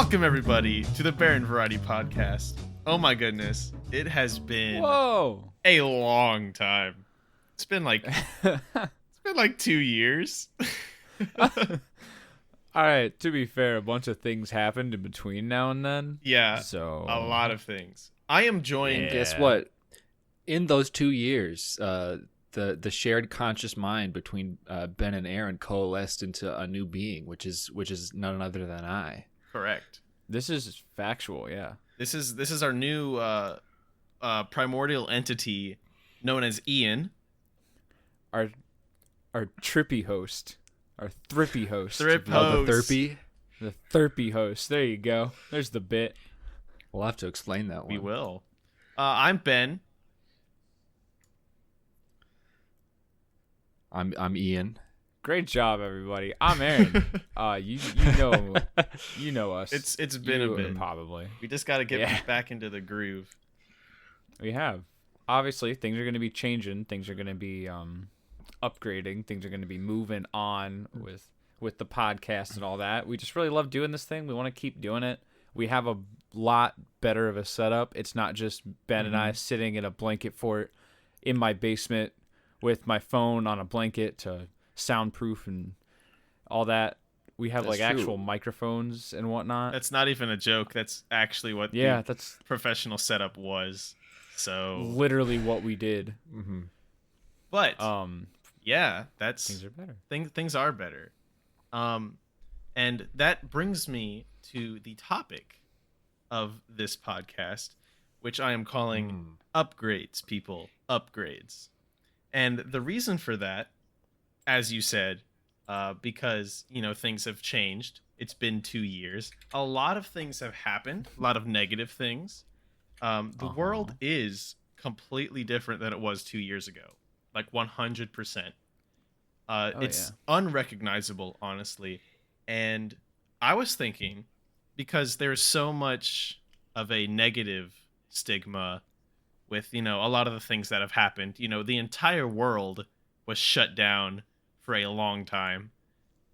Welcome, everybody, to the Baron Variety Podcast. Oh my goodness, it has been Whoa! a long time. It's been like 2 years. All right, to be fair, a bunch of things happened in between now and then. Yeah, So a lot of things. I am joined. Yeah. Guess what? In those 2 years, the shared conscious mind between Ben and Aaron coalesced into a new being, which is none other than I. Correct. This is factual, yeah. This is our new primordial entity known as Ian. Our trippy host, our thrippy host, Thrip Oh, the host. Therpy. the thirpy host. There you go. There's the bit. We'll have to explain that one. We will. I'm Ben. I'm Ian. Great job, everybody. I'm Aaron. You know us. It's been You a bit. probably. We just got to get Yeah. back into the groove. We have. Obviously, things are going to be changing. Things are going to be upgrading. Things are going to be moving on with the podcast and all that. We just really love doing this thing. We want to keep doing it. We have a lot better of a setup. It's not just Ben and I sitting in a blanket fort in my basement with my phone on a blanket to soundproof and all that. We have That's like true. actual microphones and whatnot. That's not even a joke. That's actually what Yeah, the that's professional setup was. So, literally what we did. Mm-hmm. but yeah, that's Things are better. things are better. And that brings me to the topic of this podcast, which I am calling upgrades, people, upgrades. And the reason for that, as you said, because, things have changed. It's been 2 years. A lot of things have happened, a lot of negative things. The world is completely different than it was 2 years ago, like 100%. It's unrecognizable, honestly. And I was thinking, because there's so much of a negative stigma with, a lot of the things that have happened. The entire world was shut down for a long time.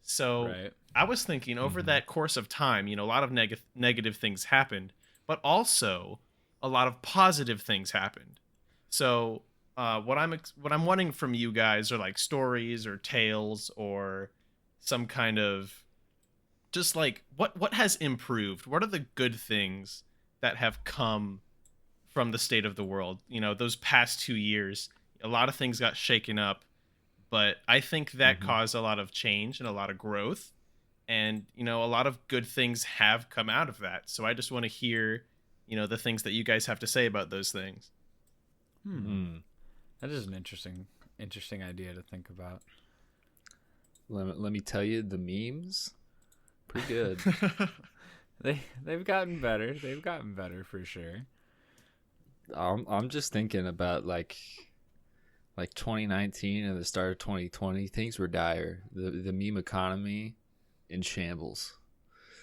So Right. I was thinking over that course of time, a lot of negative things happened, but also a lot of positive things happened. So what I'm wanting from you guys are like stories or tales or some kind of just like what has improved. What are the good things that have come from the state of the world? Those past 2 years, a lot of things got shaken up, but I think that caused a lot of change and a lot of growth. And, a lot of good things have come out of that. So I just want to hear, the things that you guys have to say about those things. That is an interesting idea to think about. Let me tell you, the memes, pretty good. They've gotten better. They've gotten better for sure. I'm just thinking about like 2019 and the start of 2020. Things were dire. The meme economy in shambles.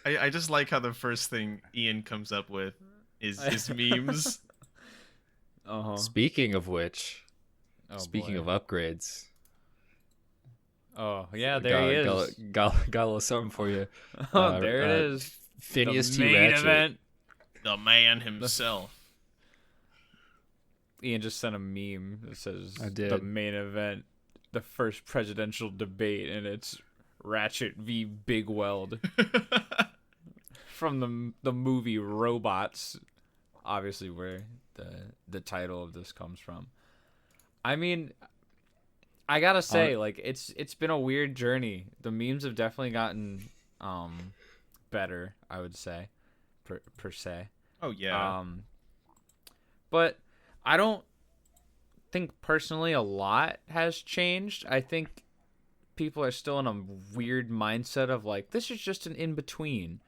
I just like how the first thing Ian comes up with is memes. Uh-huh. Speaking of which, Oh, speaking boy. of upgrades, Oh, yeah, there he is. Got a little something for you. Oh, there it is. Phineas The T. main Ratchet. event. The man himself. Ian just sent a meme that says I did. the main event, the first presidential debate, and it's Ratchet v. Big Weld from the movie Robots, obviously where the title of this comes from. I mean, I gotta say, like, it's been a weird journey. The memes have definitely gotten better, I would say, per se. Oh yeah. But I don't think personally a lot has changed. I think people are still in a weird mindset of like, this is just an in-between,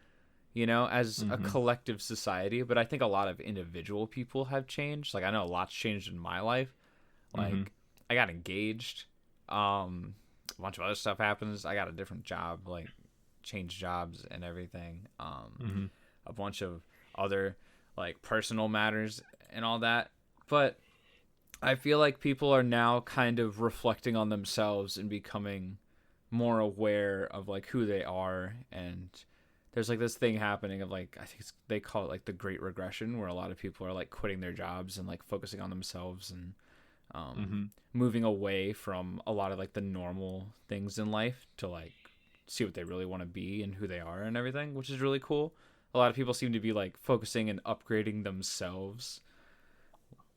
as a collective society. But I think a lot of individual people have changed. Like, I know a lot's changed in my life. Like, I got engaged. A bunch of other stuff happens. I got a different job, like changed jobs and everything. A bunch of other like personal matters and all that. But I feel like people are now kind of reflecting on themselves and becoming more aware of like who they are and there's like this thing happening of like, I think they call it like the Great Regression, where a lot of people are like quitting their jobs and like focusing on themselves and moving away from a lot of like the normal things in life to like see what they really want to be and who they are and everything, which is really cool. A lot of people seem to be like focusing and upgrading themselves,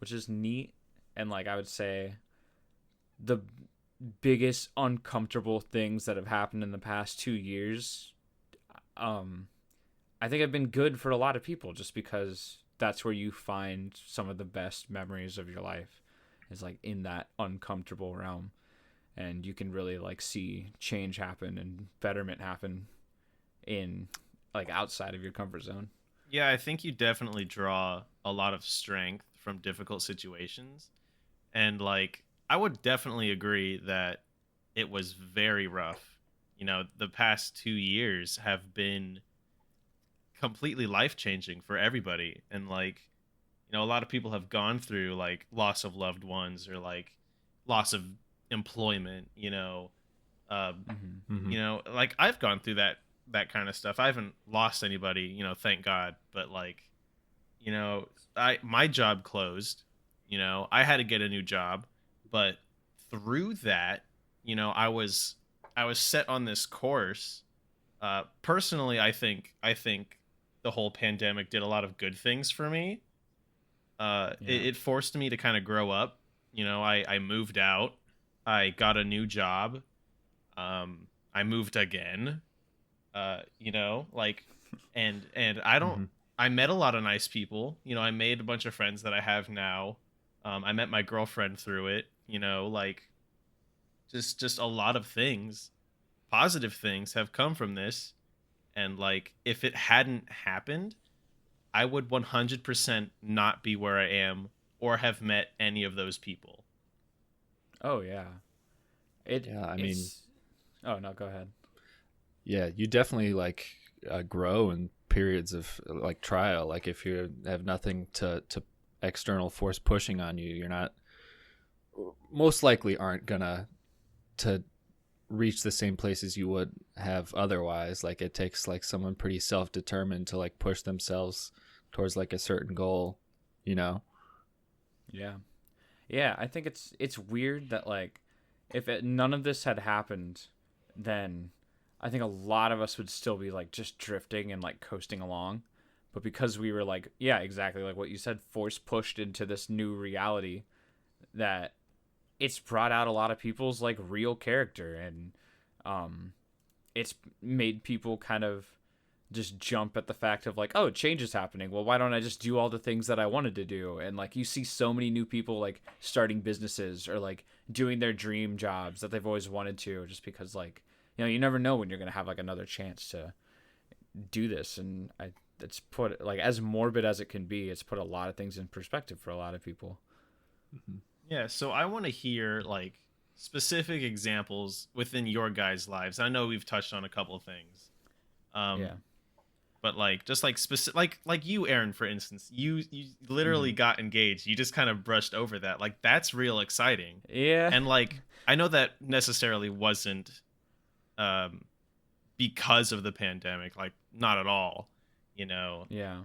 which is neat. And like I would say the biggest uncomfortable things that have happened in the past 2 years, I think have been good for a lot of people, just because that's where you find some of the best memories of your life, is like in that uncomfortable realm. And you can really like see change happen and betterment happen in like outside of your comfort zone. Yeah, I think you definitely draw a lot of strength from difficult situations. And like I would definitely agree that it was very rough. You know, the past 2 years have been completely life-changing for everybody. And like, you know, a lot of people have gone through like loss of loved ones or like loss of employment, you know. You know, like I've gone through that kind of stuff. I haven't lost anybody, you know, thank God, but like, you know, my job closed, you know, I had to get a new job, but through that, you know, I was set on this course. Personally, I think the whole pandemic did a lot of good things for me. It forced me to kind of grow up. You know, I moved out, I got a new job, I moved again. You know, like, and I don't. I met a lot of nice people. You know, I made a bunch of friends that I have now. I met my girlfriend through it. You know, like, just a lot of things, positive things have come from this. And like, if it hadn't happened, I would 100% not be where I am or have met any of those people. Oh yeah. I mean, oh no, go ahead. Yeah, you definitely like grow in periods of like trial. Like if you have nothing to external force pushing on you, you're not most likely aren't gonna to reach the same places you would have otherwise. Like it takes like someone pretty self-determined to like push themselves towards like a certain goal, you know? Yeah, I think it's weird that like if none of this had happened, then I think a lot of us would still be like just drifting and like coasting along. But because we were like, yeah, exactly like what you said, force pushed into this new reality, that it's brought out a lot of people's like real character, and it's made people kind of just jump at the fact of like, oh, change is happening. Well, why don't I just do all the things that I wanted to do? And like you see so many new people like starting businesses or like doing their dream jobs that they've always wanted to, just because like, you know, you never know when you're going to have like another chance to do this. And it's put like, as morbid as it can be, it's put a lot of things in perspective for a lot of people. Yeah, so I want to hear like specific examples within your guys' lives. I know we've touched on a couple of things. Yeah. But like just like specific, like you, Aaron, for instance, you literally got engaged. You just kind of brushed over that. Like that's real exciting. Yeah. And like I know that necessarily wasn't because of the pandemic, like not at all, you know. Yeah.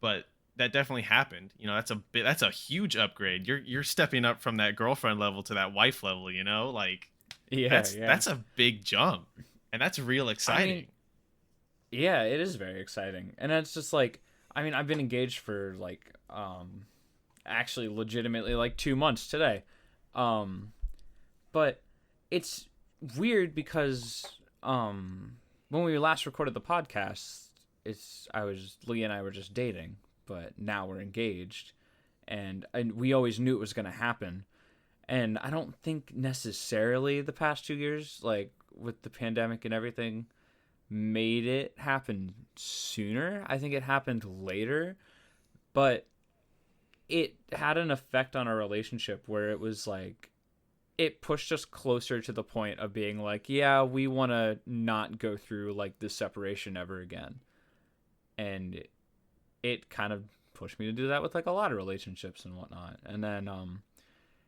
But that definitely happened. You know, that's a huge upgrade. You're stepping up from that girlfriend level to that wife level, you know? Like that's a big jump. And that's real exciting. I mean, yeah, it is very exciting. And it's just like, I mean, I've been engaged for like actually legitimately like 2 months today. But it's weird because when we last recorded the podcast, Leah and I were just dating, but now we're engaged, and we always knew it was going to happen. And I don't think necessarily the past 2 years, like with the pandemic and everything, made it happen sooner. I think it happened later, but it had an effect on our relationship where it was like, it pushed us closer to the point of being like, yeah, we want to not go through like this separation ever again. And it kind of pushed me to do that with like a lot of relationships and whatnot. And then,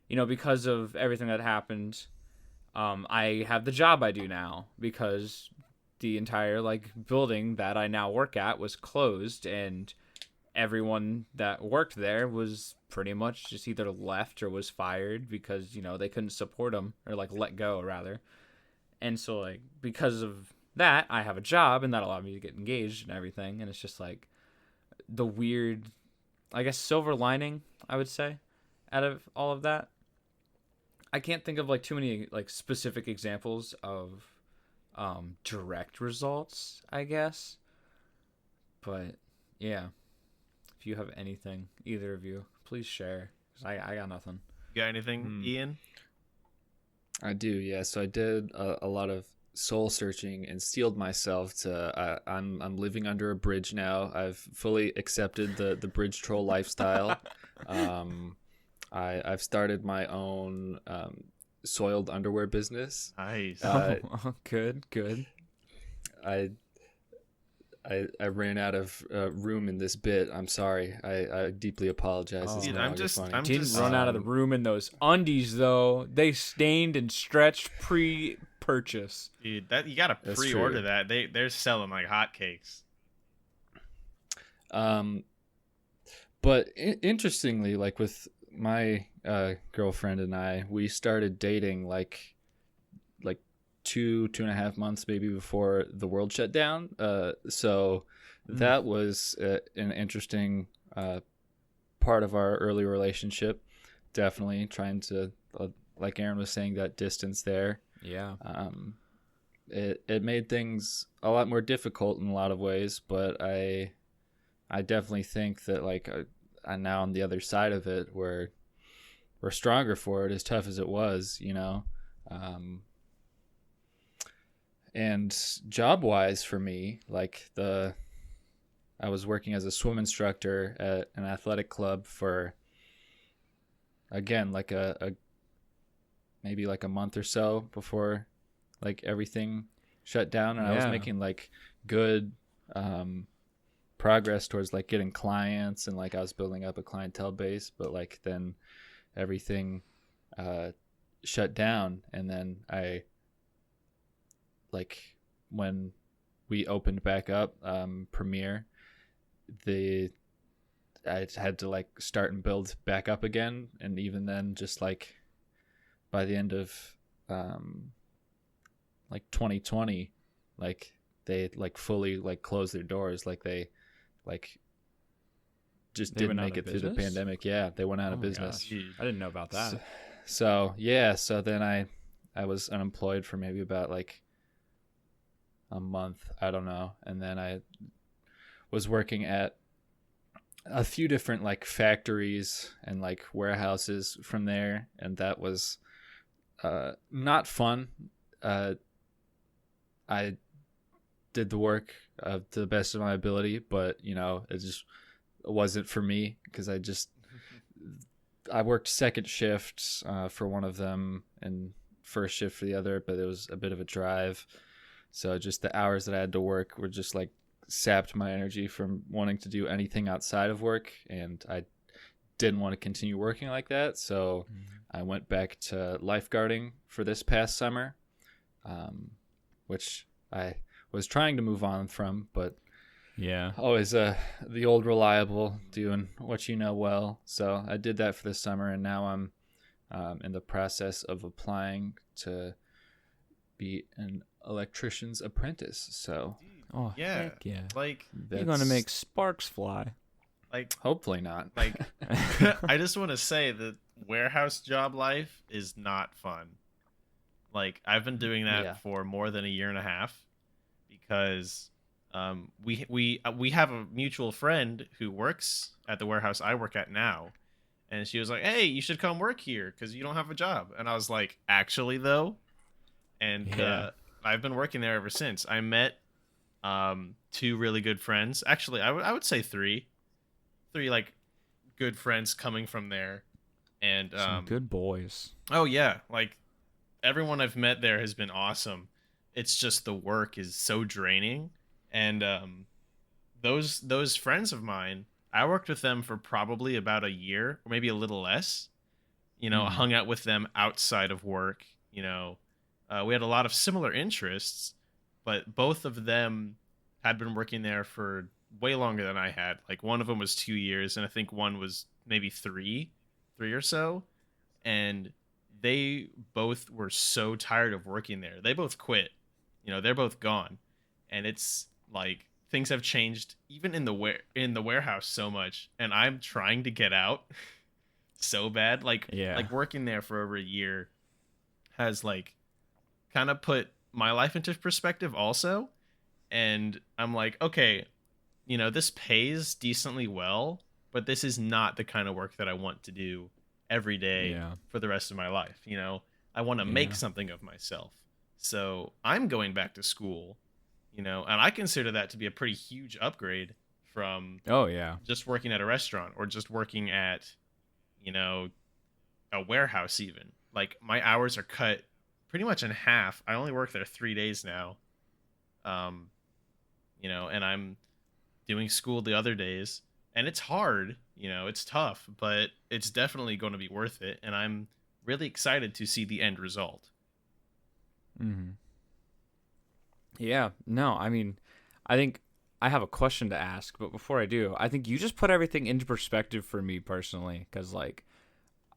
you know, because of everything that happened, I have the job I do now because the entire like building that I now work at was closed, and everyone that worked there was pretty much just either left or was fired because, you know, they couldn't support them, or like let go rather. And so like because of that, I have a job, and that allowed me to get engaged and everything. And it's just like the weird, I guess, silver lining, I would say, out of all of that. I can't think of like too many like specific examples of direct results, I guess. But yeah, if you have anything, either of you, please share. 'Cause I got nothing. You got anything, Ian? I do, yeah. So I did a lot of soul searching and steeled myself to. I'm living under a bridge now. I've fully accepted the bridge troll lifestyle. I've started my own soiled underwear business. Nice. Good. I ran out of room in this bit. I'm sorry. I deeply apologize. It's Dude, no I'm longer just- funny. I'm Didn't just- run out of the room in those undies though. They stained and stretched pre-purchase. Dude, that you gotta That's pre-order true. that. They're selling like hotcakes. But interestingly, like with my girlfriend and I, we started dating like 2.5 months maybe before the world shut down. So that was an interesting part of our early relationship. Definitely trying to, like Aaron was saying, that distance there. Yeah. It made things a lot more difficult in a lot of ways, but I definitely think that like I'm now on the other side of it, where we're stronger for it, as tough as it was, you know. And job wise for me, like I was working as a swim instructor at an athletic club for, again, like a maybe like a month or so before like everything shut down, and I was Yeah. making like good progress towards like getting clients, and like I was building up a clientele base, but like then everything shut down, and then I like when we opened back up Premiere, I had to like start and build back up again, and even then just like by the end of like 2020, like they like fully like closed their doors, like they like just They didn't went out make of it through the business? pandemic. Yeah, they went out Oh of my business. gosh. Dude. I didn't know about that. So yeah, so then I was unemployed for maybe about like a month, I don't know, and then I was working at a few different like factories and like warehouses from there, and that was not fun. I did the work to the best of my ability, but you know, it wasn't for me, because I worked second shift for one of them and first shift for the other, but it was a bit of a drive. So just the hours that I had to work were just like sapped my energy from wanting to do anything outside of work, and I didn't want to continue working like that. So I went back to lifeguarding for this past summer, which I was trying to move on from, but Yeah. always the old reliable, doing what you know well. So I did that for this summer, and now I'm in the process of applying to be an electrician's apprentice. So Oh, Yeah. heck yeah. Like, You're going to make sparks fly. hopefully not. like I just want to say that warehouse job life is not fun. Like, I've been doing that Yeah. for more than a year and a half, because we have a mutual friend who works at the warehouse I work at now, and she was like, "Hey, you should come work here because you don't have a job." And I was like, "Actually, though," and Yeah. I've been working there ever since. I met two really good friends. Actually, I would say three like good friends coming from there, and Some good boys. oh yeah, like everyone I've met there has been awesome. It's just the work is so draining, and those friends of mine, I worked with them for probably about a year, or maybe a little less. You know, Mhm. hung out with them outside of work. You know, we had a lot of similar interests, but both of them had been working there for way longer than I had. Like one of them was 2 years, and I think one was maybe three or so. And they both were so tired of working there. They both quit. They're both gone, and it's like things have changed even in the warehouse so much, and I'm trying to get out so bad. Like working there for over a year has like kind of put my life into perspective also. And I'm like, okay, this pays decently well, but this is not the kind of work that I want to do every day for the rest of my life. I want to make something of myself. So I'm going back to school, and I consider that to be a pretty huge upgrade from just working at a restaurant or just working at, a warehouse even. Like my hours are cut pretty much in half. I only work there 3 days now. And I'm doing school the other days, and it's hard, it's tough, but it's definitely going to be worth it. And I'm really excited to see the end result. Mm-hmm. Yeah, no, I mean, I think I have a question to ask, but before I do, I think you just put everything into perspective for me personally, because like,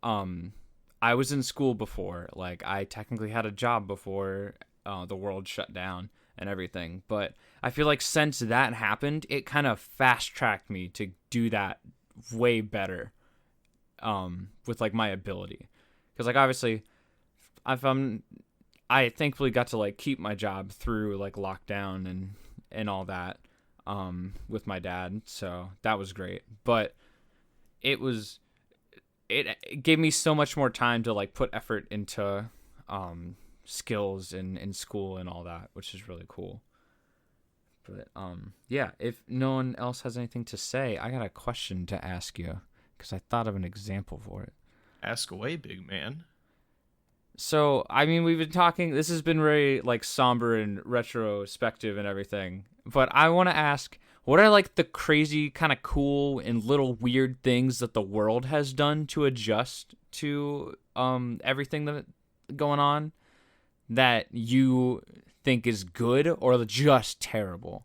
I was in school before, like I technically had a job before the world shut down and everything, but I feel like since that happened, it kind of fast-tracked me to do that way better with like my ability, because like obviously I thankfully got to like keep my job through like lockdown and all that with my dad, so that was great. But it gave me so much more time to like put effort into skills in school and all that, which is really cool. But yeah, if no one else has anything to say, I got a question to ask you because I thought of an example for it. Ask away, big man. So, I mean, we've been talking, this has been very like somber and retrospective and everything, but I want to ask, what are like the crazy kind of cool and little weird things that the world has done to adjust to everything that going on that you think is good or just terrible?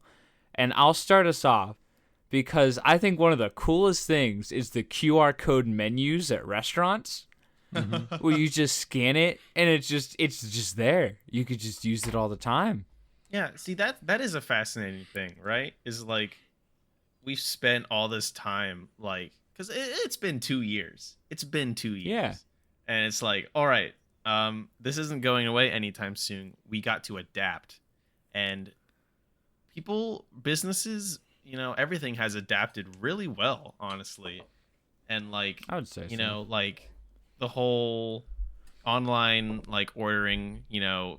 And I'll start us off because I think one of the coolest things is the QR code menus at restaurants. Mm-hmm. Where you just scan it and it's just there. You could just use it all the time. Yeah, see that is a fascinating thing, right? Is like we've spent all this time like because it's been 2 years. It's been 2 years. Yeah. And it's like, all right, this isn't going away anytime soon. We got to adapt. And businesses, everything has adapted really well, honestly. And like I would say like the whole online like ordering,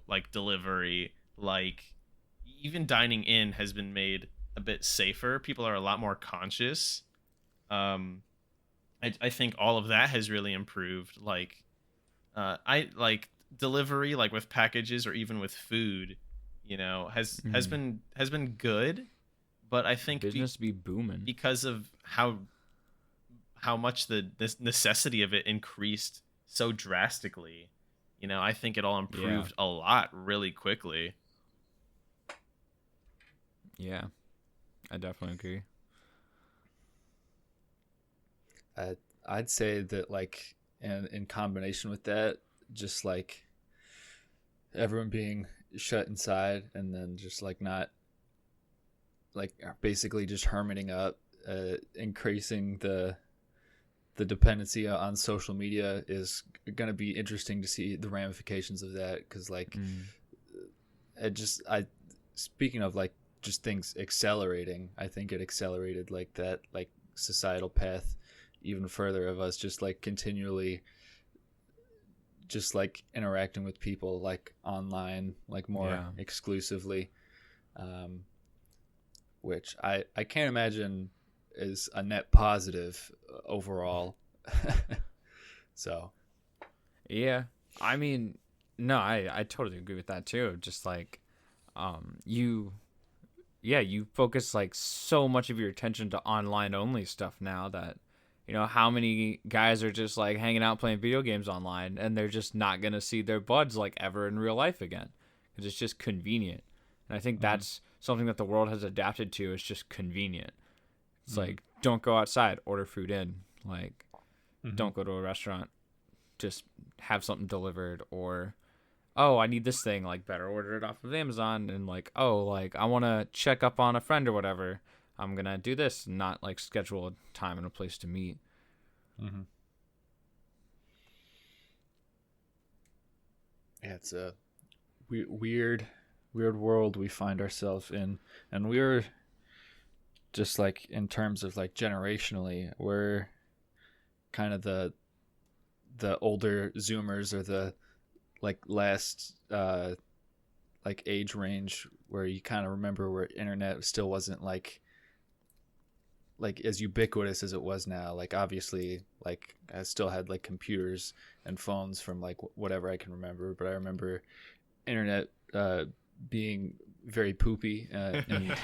like delivery, like even dining in has been made a bit safer. People are a lot more conscious. I think all of that has really improved. Like I like delivery, like with packages or even with food, has been good. But I think business be booming because of how much this necessity of it increased so drastically. I think it all improved a lot really quickly. Yeah, I definitely agree. I'd say that like in combination with that, just like everyone being shut inside and then just like not like basically just hermiting up, increasing the dependency on social media is going to be interesting to see the ramifications of that. Because like speaking of like just things accelerating, I think it accelerated like that like societal path even further of us just like continually just like interacting with people like online like more exclusively, which I can't imagine is a net positive overall. So yeah, I mean, no, I totally agree with that too. Just like you focus like so much of your attention to online only stuff now that how many guys are just like hanging out playing video games online and they're just not gonna see their buds like ever in real life again because it's just convenient. And I think that's something that the world has adapted to. It's just convenient. It's like, Mm-hmm. don't go outside, order food in. Like, don't go to a restaurant, just have something delivered. Or, oh, I need this thing, like, better order it off of Amazon. And like, oh, like, I want to check up on a friend or whatever. I'm going to do this, not like schedule a time and a place to meet. Mm-hmm. Yeah, it's a weird world we find ourselves in, and we're just like, in terms of like generationally, we're kind of the older Zoomers, or the like last like age range where you kind of remember where internet still wasn't like as ubiquitous as it was now. Like, obviously, like, I still had like computers and phones from like whatever I can remember, but I remember internet being very poopy, and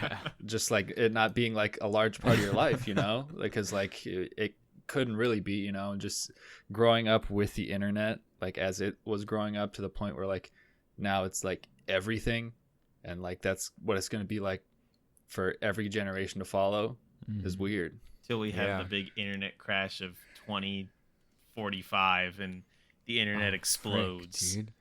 just like it not being like a large part of your life, you know, because like it couldn't really be, you know, just growing up with the internet, like as it was growing up, to the point where like now it's like everything, and like that's what it's going to be like for every generation to follow. Is weird. Till we have the big internet crash of 2045 and the internet explodes. Frick, dude.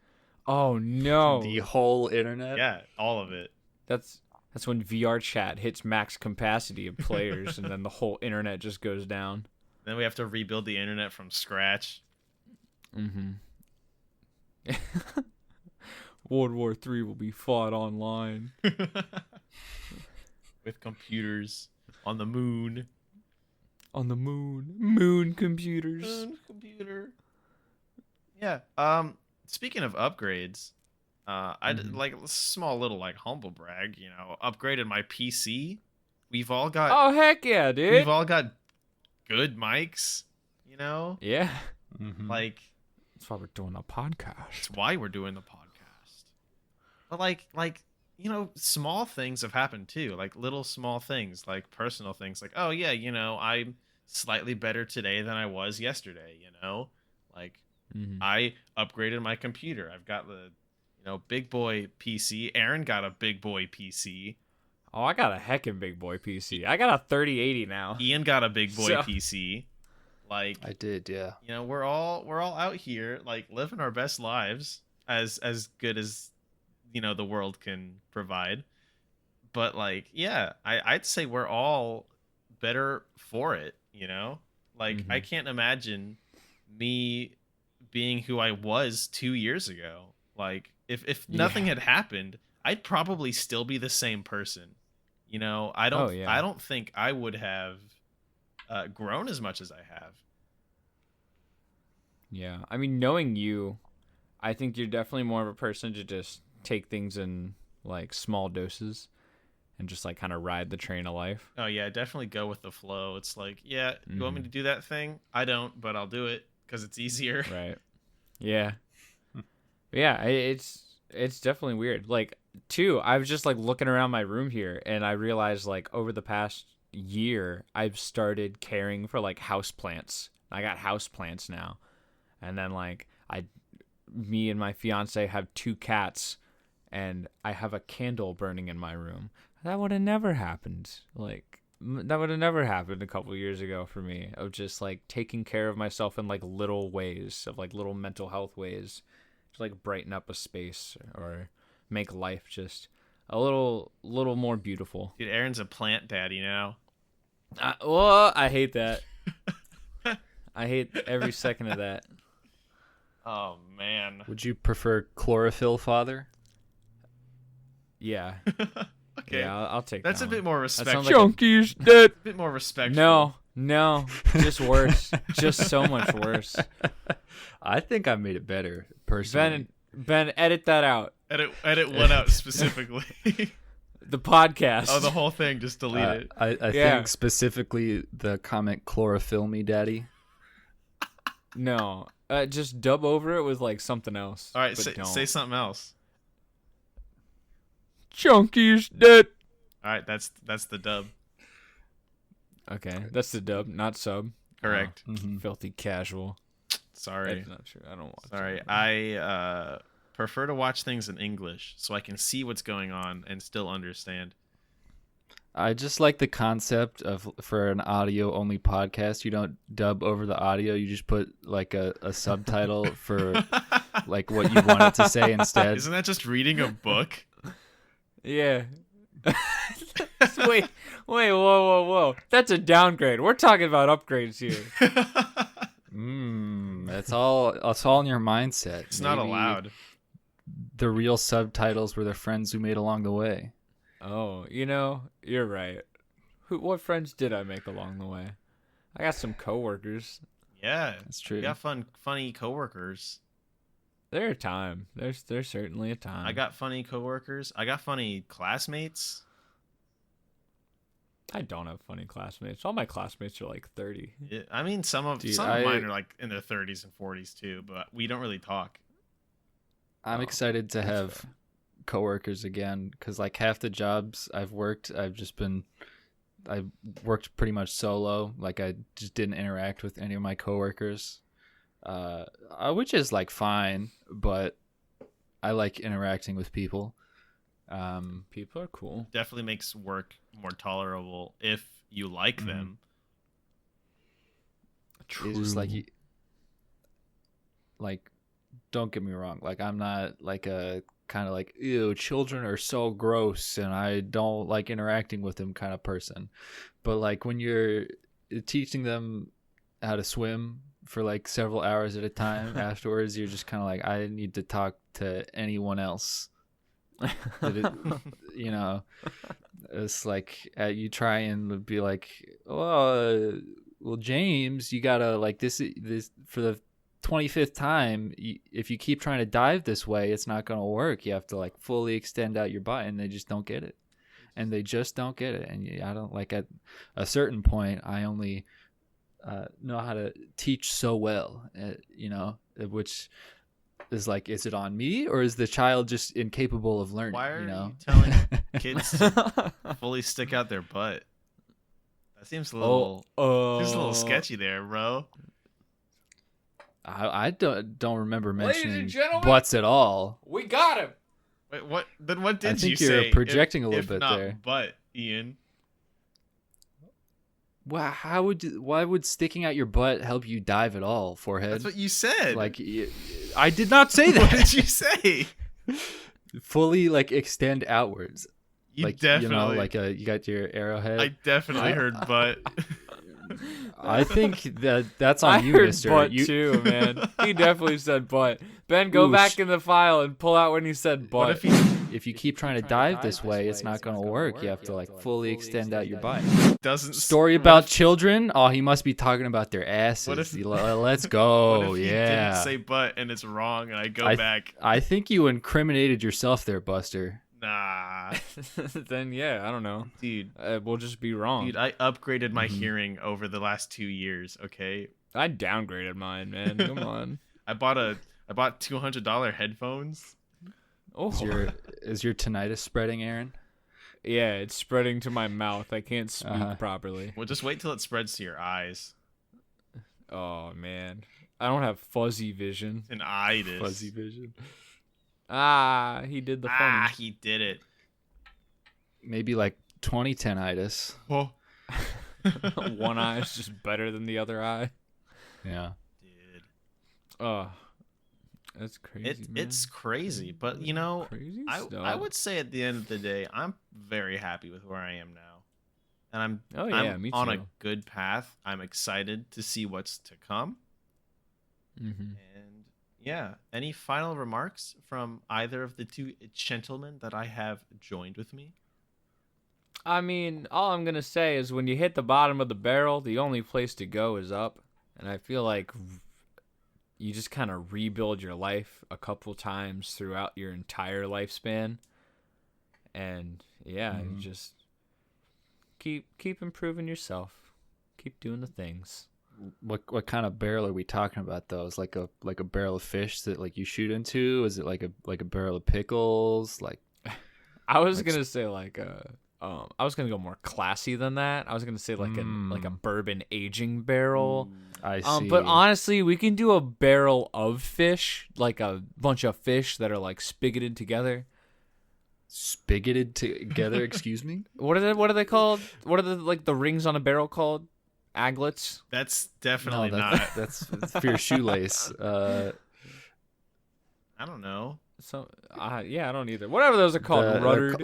Oh no. The whole internet. Yeah, all of it. That's when VR chat hits max capacity of players, and then the whole internet just goes down. Then we have to rebuild the internet from scratch. World War III will be fought online. With computers on the moon. On the moon. Moon computers. Moon computer. Yeah. Speaking of upgrades, I did like a small little like humble brag, you know, upgraded my PC. We've all got Oh heck yeah, dude. we've all got good mics, you know? Yeah. Like, That's why we're doing a podcast. that's why we're doing the podcast. But like you know, small things have happened too, like little small things, like personal things, like, oh yeah, you know, I'm slightly better today than I was yesterday, you know, like I upgraded my computer. I've got the, you know, big boy PC. Aaron got a big boy PC. Oh, I got a heckin' big boy PC. I got a 3080 now. Ian got a big boy So- PC. Like, I did, yeah. you know, we're all out here like living our best lives, as good as, you know, the world can provide. But like, yeah, I'd say we're all better for it, you know? Like, I can't imagine me being who I was 2 years ago. Like, if nothing had happened, I'd probably still be the same person. You know, I don't think I would have grown as much as I have. Yeah. I mean, knowing you, I think you're definitely more of a person to just take things in like small doses and just like kind of ride the train of life. Oh yeah, definitely go with the flow. It's like, yeah, you want me to do that thing? I don't, but I'll do it because it's easier. Right. Yeah. Yeah, it's definitely weird. Like, too, I was just like looking around my room here, and I realized like over the past year, I've started caring for like houseplants. I got houseplants now. And then like me and my fiance have 2 cats, and I have a candle burning in my room. That would have never happened. Like, that would have never happened a couple years ago for me, of just like taking care of myself in like little ways, of like little mental health ways, to like brighten up a space or make life just a little more beautiful. Dude, Aaron's a plant daddy now. Well, I hate that. I hate every second of that. Oh man. Would you prefer chlorophyll father? Yeah. Okay. Yeah, I'll take That's that a bit one. more That sounds respectful. like Chunky's dead. A bit more respectful. No, just worse. Just so much worse. I think I made it better, personally. Ben, edit that out. Edit one out specifically. The podcast. Oh, the whole thing. Just delete it. I Yeah. think specifically the comment chlorophyll me daddy. No, just dub over it with like something else. All right, but don't. say something else. Chunky's dead. All right, that's the dub. Okay, that's the dub, not sub. Correct. Mhm. Filthy casual. Sorry. That's not true. I don't want. Sorry. to. prefer to watch things in English so I can see what's going on and still understand. I just like the concept of, for an audio only podcast, you don't dub over the audio. You just put like a subtitle for like what you want it to say instead. Isn't that just reading a book? Yeah. wait, whoa. That's a downgrade. We're talking about upgrades here. That's all in your mindset. It's not Maybe allowed. The real subtitles were the friends we made along the way. Oh, you're right. What friends did I make along the way? I got some coworkers. Yeah, That's true. You got funny coworkers. There's a time. There's certainly a time. I got funny coworkers. I got funny classmates. I don't have funny classmates. All my classmates are like 30. Yeah, I mean, some of mine are like in their 30s and 40s too, but we don't really talk. I'm excited to have fair. coworkers again because like half the jobs I've worked, I've worked pretty much solo. Like I just didn't interact with any of my coworkers, which is like fine, but I like interacting with people. People are cool. Definitely makes work more tolerable if you like them. True. It's just like don't get me wrong, like I'm not like a kind of like, ew, children are so gross and I don't like interacting with them kind of person. But like when you're teaching them how to swim for like several hours at a time afterwards, you're just kind of like, I need to talk to anyone else. It's like you try and be like, well, James, you gotta like this for the 25th time. If you keep trying to dive this way, it's not gonna work. You have to like fully extend out your butt, and they just don't get it. And I don't like at a certain point. I only know how to teach so well, which is like, is it on me or is the child just incapable of learning? Why are you telling kids to fully stick out their butt? That seems a little sketchy there, bro. I don't remember Ladies mentioning and gentlemen, butts at all. We got him. Wait, what? Then what did think you you're say? projecting a little if bit not there. Butt, Ian. Wow, why would sticking out your butt help you dive at all, forehead? That's what you said. Like, I did not say that. What did you say? Fully like extend outwards. You like definitely. you got your arrowhead. I definitely heard butt. I think that's on I you, heard mister. butt too, man. He definitely said butt. Ben, go back in the file and pull out when he said butt. What if he If you keep trying to dive this way, it's not going to work. You have to like fully extend out your butt. doesn't Story about children? Oh, he must be talking about their asses. What if- Let's go. What if he Yeah. didn't say butt and it's wrong and I go back? I think you incriminated yourself there, Buster. Nah, Then yeah, I don't know. dude. We'll just be wrong. Dude, I upgraded my hearing over the last 2 years. Okay, I downgraded mine, man. Come on. I bought $200 headphones. Oh, Is your tinnitus spreading, Aaron? yeah, it's spreading to my mouth. I can't speak properly. Well, just wait till it spreads to your eyes. Oh man, I don't have fuzzy vision. An itis. Fuzzy vision. Ah, he did the funny. He did it. Maybe like 2010itis. Oh, One eye is just better than the other eye. Yeah. dude. Oh, that's crazy. man. It's crazy, but Crazy I stuff. would say at the end of the day, I'm very happy with where I am now, and Oh yeah, I'm me too. on a good path. I'm excited to see what's to come. Mm-hmm. And yeah, any final remarks from either of the two gentlemen that I have joined with me? I mean, all I'm gonna say is when you hit the bottom of the barrel, the only place to go is up, and I feel like you just kind of rebuild your life a couple times throughout your entire lifespan, and yeah, you just keep improving yourself, keep doing the things. What kind of barrel are we talking about though? Is like a barrel of fish that like you shoot into? Is it like a barrel of pickles? Like I was Like gonna say like I was gonna go more classy than that. I was gonna say like a bourbon aging barrel. I see. But honestly, we can do a barrel of fish, like a bunch of fish that are like spigoted together. Spigoted together. Excuse me. What are they called? What are the rings on a barrel called? Aglets. That's definitely No, not. that's for your shoelace. I don't know. So yeah, I don't either. Whatever those are called, ruddered.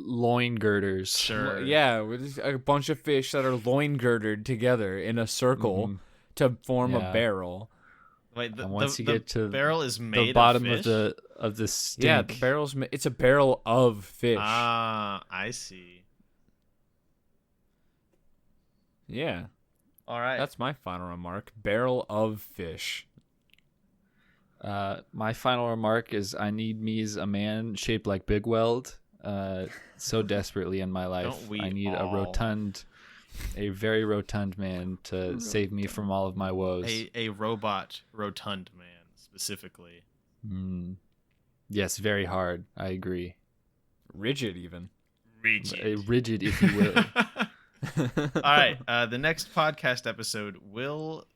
Loin girders. Sure. Yeah, with a bunch of fish that are loin girded together in a circle to form a barrel. Wait, and once you the get to barrel is made the bottom of fish? of the stink. Yeah, the barrel's it's a barrel of fish. Ah, I see. Yeah, All right. that's my final remark. Barrel of fish. My final remark is I need me as a man shaped like Big Weld so desperately in my life. Don't we I need all? a very rotund man to save me from all of my woes. A robot rotund man specifically. Yes, very hard. I agree. Rigid even. A rigid, if you will. All right. The next podcast episode will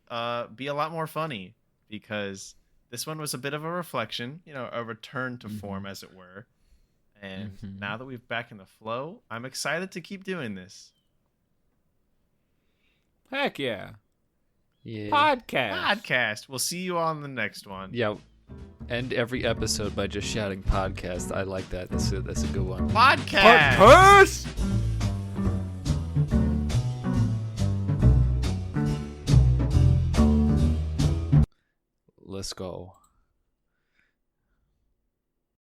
be a lot more funny because this one was a bit of a reflection, a return to form, as it were. And now that we're back in the flow, I'm excited to keep doing this. Heck yeah. Yeah. Podcast. We'll see you on the next one. Yeah. End every episode by just shouting podcast. I like that. That's a good one. Podcast. Let's go.